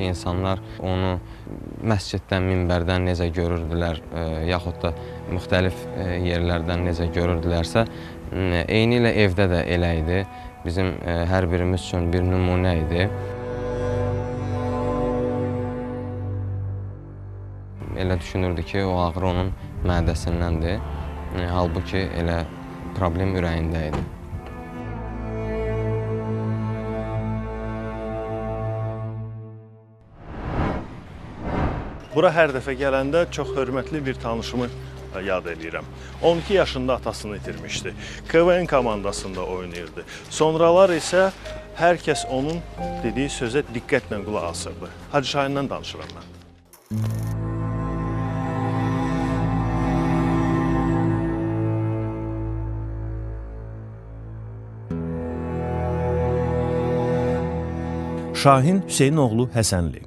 insanlar onu məsciddən, minbərdən necə görürdülər, yaxud da müxtəlif yerlərdən necə görürdülərsə, eyni ilə evdə də elə idi. Bizim hər birimiz üçün bir nümunə idi. Elə düşünürdü ki, o ağrı onun mədəsindəndir. Halbuki elə problem ürəyində idi. Bura hər dəfə gələndə çox hörmətli bir tanışımı yad edirəm. 12 yaşında atasını itirmişdi. KVN komandasında oynayırdı. Sonralar isə hər kəs onun dediyi sözə diqqətlə qulaq asırdı. Hacı Şahindən danışıram mən. Şahin Hüseyin oğlu Həsənli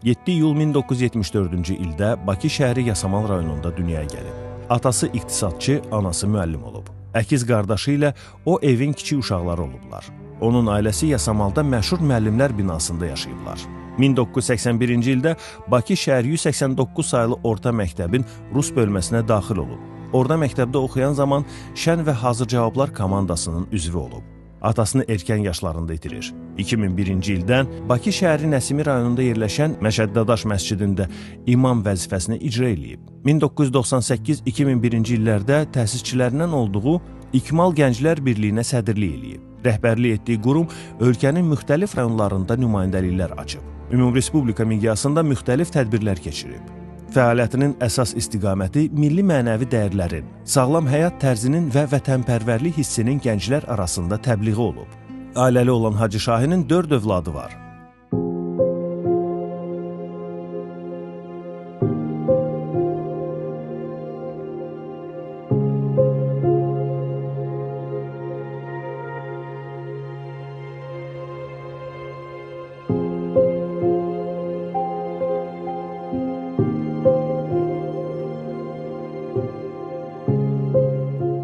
7 iyul 1974-cü ildə Bakı şəhəri Yasamal rayonunda dünyaya gəlib. Atası iqtisadçı, anası müəllim olub. Əkiz qardaşı ilə o evin kiçik uşaqları olublar. Onun ailəsi Yasamalda məşhur müəllimlər binasında yaşayıblar. 1981-ci ildə Bakı şəhər 189 sayılı orta məktəbin Rus bölməsinə daxil olub. Orada məktəbdə oxuyan zaman Şən və Hazır Cavablar komandasının üzvü olub. Atasını erkən yaşlarında itirir. 2001-ci ildən Bakı şəhəri Nəsimi rayonunda yerləşən Məşəd Dadaş məscidində imam vəzifəsini icra eləyib. 1998-2001-ci illərdə təsisçilərindən olduğu İkmal Gənclər Birliyinə sədrlik eləyib. Rəhbərlik etdiyi qurum ölkənin müxtəlif rayonlarında nümayəndəliklər açıb. Ümumrespublika miqyasında müxtəlif tədbirlər keçirib. Fəaliyyətinin əsas istiqaməti milli mənəvi dəyərlərin, sağlam həyat tərzinin və vətənpərvərlik hissinin gənclər arasında təbliği olub. Ailəli olan Hacı Şahinin 4 övladı var.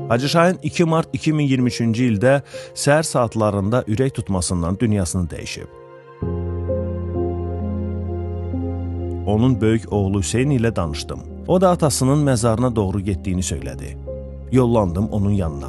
Hacı Şahin 2 mart 2023-cü ildə səhər saatlarında ürək tutmasından dünyasını dəyişib. Onun böyük oğlu Hüseyin ilə danışdım. O da atasının məzarına doğru getdiyini söylədi. Yollandım onun yanına.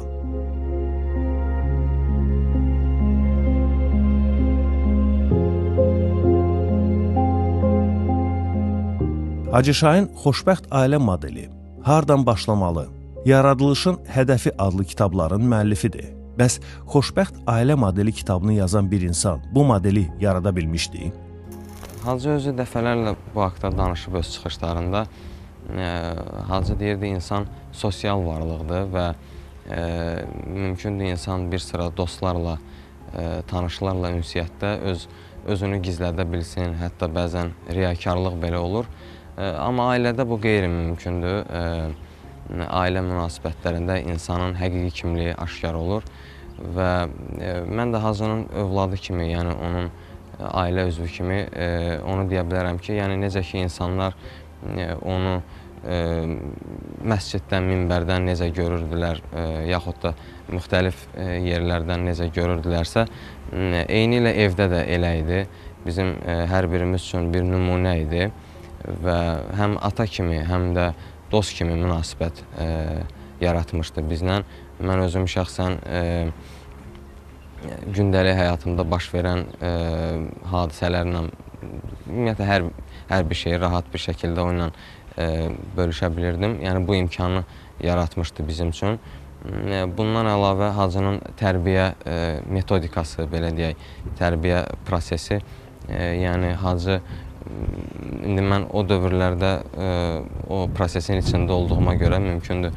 Hacı Şahin xoşbəxt ailə modeli, hardan başlamalı, Yaradılışın Hədəfi adlı kitabların müəllifidir. Bəs Xoşbəxt Ailə modeli kitabını yazan bir insan bu modeli yarada bilmişdi? Hacı özü dəfələrlə bu haqda danışıb öz çıxışlarında. Hacı deyirdi, insan sosial varlıqdır və mümkündür insan bir sıra dostlarla, tanışlarla ünsiyyətdə özünü gizlədə bilsin, hətta bəzən riyakarlıq belə olur. Amma ailədə bu qeyri-mümkündür. Ailə münasibətlərində insanın həqiqi kimliyi aşkar olur və mən də Hacının övladı kimi, yəni onun ailə üzvü kimi onu deyə bilərəm ki, yəni necə ki insanlar onu məsciddən, minbərdən necə görürdülər, yaxud da müxtəlif yerlərdən necə görürdülərsə, eyni ilə evdə də elə idi. Bizim hər birimiz üçün bir nümunə idi və həm ata kimi, həm də dost kimi münasibət yaratmışdı bizlə. Mən özüm şəxsən gündəlik həyatımda baş verən hadisələrlə, ümumiyyətlə hər bir şeyi rahat bir şəkildə onunla bölüşə bilirdim. Yəni bu imkanı yaratmışdı bizim üçün. Bundan əlavə Hacının tərbiyə metodikası, belə deyək, tərbiyə prosesi, yəni Hacı İndi mən o dövrlərdə o prosesin içində olduğuma görə mümkündür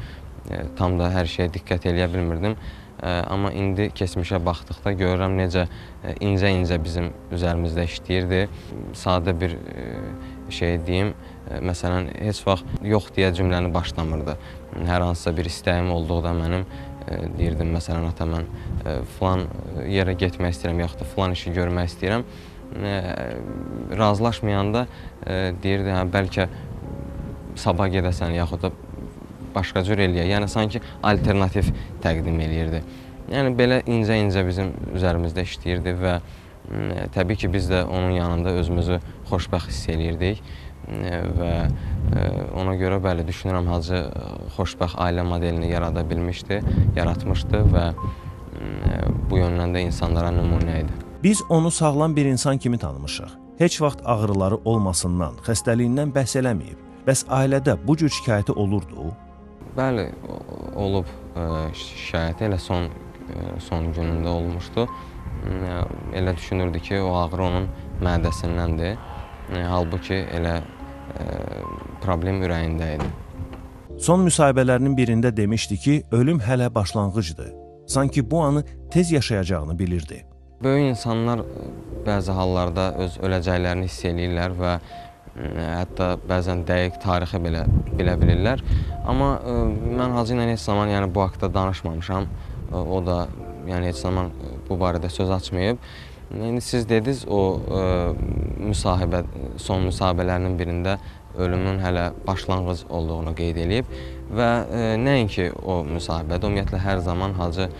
tam da hər şeyə diqqət eləyə bilmirdim. Amma indi keçmişə baxdıqda görürəm necə incə-incə bizim üzərimizdə işləyirdi. Sadə bir şey deyim, məsələn, heç vaxt yox deyə cümləni başlamırdı. Hər hansısa bir istəyim olduqda mənim deyirdim, məsələn, ata mən filan yerə getmək istəyirəm, yaxud da filan işi görmək istəyirəm. Razılaşmayanda deyirdi, bəlkə sabah gedəsən, yaxud da başqa cür eləyək. Yəni, sanki alternativ təqdim eləyirdi. Yəni, belə incə-incə bizim üzərimizdə işləyirdi və Təbii ki, biz də onun yanında özümüzü xoşbəxt hiss eləyirdik və ona görə bəli düşünürəm Hacı xoşbəxt ailə modelini yaratmışdı və bu yöndən də insanlara nümunə idi. Biz onu sağlam bir insan kimi tanımışıq. Heç vaxt ağrıları olmasından, xəstəliyindən bəhs eləməyib. Bəs ailədə bu cür şikayəti olurdu? Bəli, olub şikayəti elə son günündə olmuşdu. Elə düşünürdü ki, o ağrı onun mədəsindəndir. Halbuki elə problem ürəyində idi. Son müsahibələrinin birində demişdi ki, ölüm hələ başlanğıcdır. Sanki bu anı tez yaşayacağını bilirdi. Böyük insanlar bəzi hallarda öz öləcəklərini hiss eləyirlər və hətta bəzən dəqiq tarixi belə bilə bilirlər. Amma mən Hacı ilə heç zaman bu haqda danışmamışam. O da heç zaman bu barədə söz açmayıb. İndi siz dediniz, o son müsahibələrinin birində ölümün hələ başlanğıc olduğunu qeyd edib və nəinki o müsahibədə, ümumiyyətlə hər zaman Hacı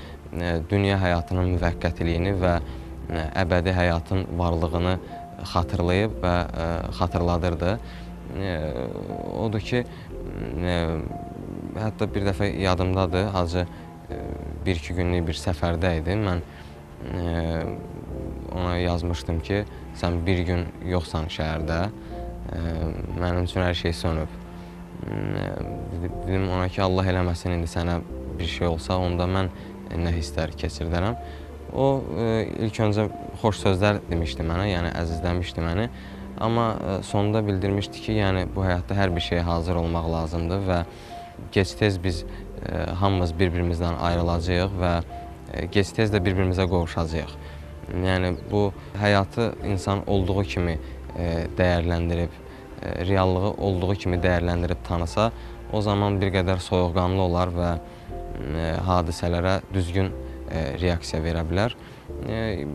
dünya həyatının müvəqqətiliyini və əbədi həyatın varlığını xatırlayıb və xatırladırdı. Odur ki, hətta bir dəfə yadımdadır, Hacı 1-2 günlük bir səfərdə idi. Mən ona yazmışdım ki, sən bir gün yoxsan şəhərdə, mənim üçün hər şey sönüb. Dedim ona ki, Allah eləməsin, indi sənə bir şey olsa, onda mən nə hisslər keçirdərəm. O ilk öncə xoş sözlər demişdi mənə, əzizləmişdi məni. Amma sonunda bildirmişdi ki, bu həyatda hər bir şeyə hazır olmaq lazımdır və gec-tez biz hamımız bir-birimizdən ayrılacağıq və gec-tez də bir-birimizə qovuşacağıq. Bu həyatı insan olduğu kimi dəyərləndirib, reallığı olduğu kimi dəyərləndirib tanısa, o zaman bir qədər soyuqqanlı olar və hadisələrə düzgün reaksiya verə bilər.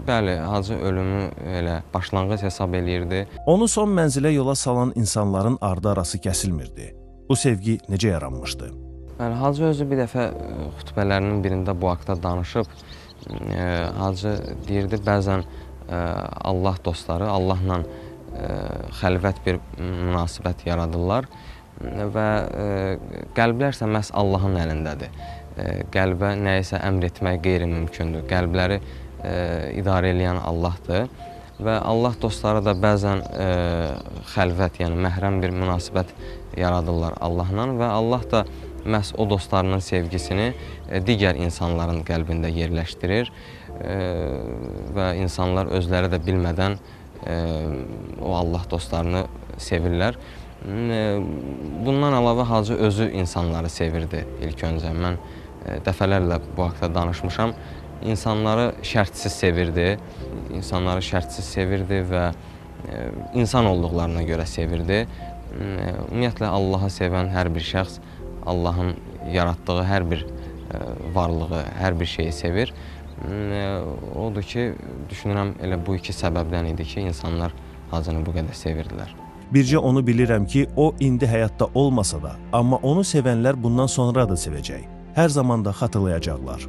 Bəli, Hacı ölümü elə başlanğıc hesab eləyirdi. Onu son mənzilə yola salan insanların ardı arası kəsilmirdi. Bu sevgi necə yaranmışdı? Bəli, Hacı özü bir dəfə xütbələrinin birində bu haqda danışıb. Hacı deyirdi, bəzən Allah dostları Allahla xəlvət bir münasibət yaradırlar və qəlblərsə məhz Allahın əlindədir. Qəlbə nəyisə əmr etmək qeyri-mümkündür. Qəlbləri idarə edən Allahdır və Allah dostları da bəzən xəlvət, məhrəm bir münasibət yaradırlar Allahla və Allah da məhz o dostlarının sevgisini digər insanların qəlbində yerləşdirir və insanlar özləri də bilmədən o Allah dostlarını sevirlər. Bundan əlavə Hacı özü insanları sevirdi ilk öncə. Mən dəfələrlə bu haqda danışmışam. İnsanları şərtsiz sevirdi və insan olduqlarına görə sevirdi. Ümumiyyətlə, Allahı sevən hər bir şəxs Allahın yaratdığı hər bir varlığı, hər bir şeyi sevir. Odur ki, düşünürəm elə bu iki səbəbdən idi ki, insanlar Hacını bu qədər sevirdilər. Bircə onu bilirəm ki, o indi həyatda olmasa da, amma onu sevənlər bundan sonra da sevəcək. Hər zaman da xatırlayacaqlar.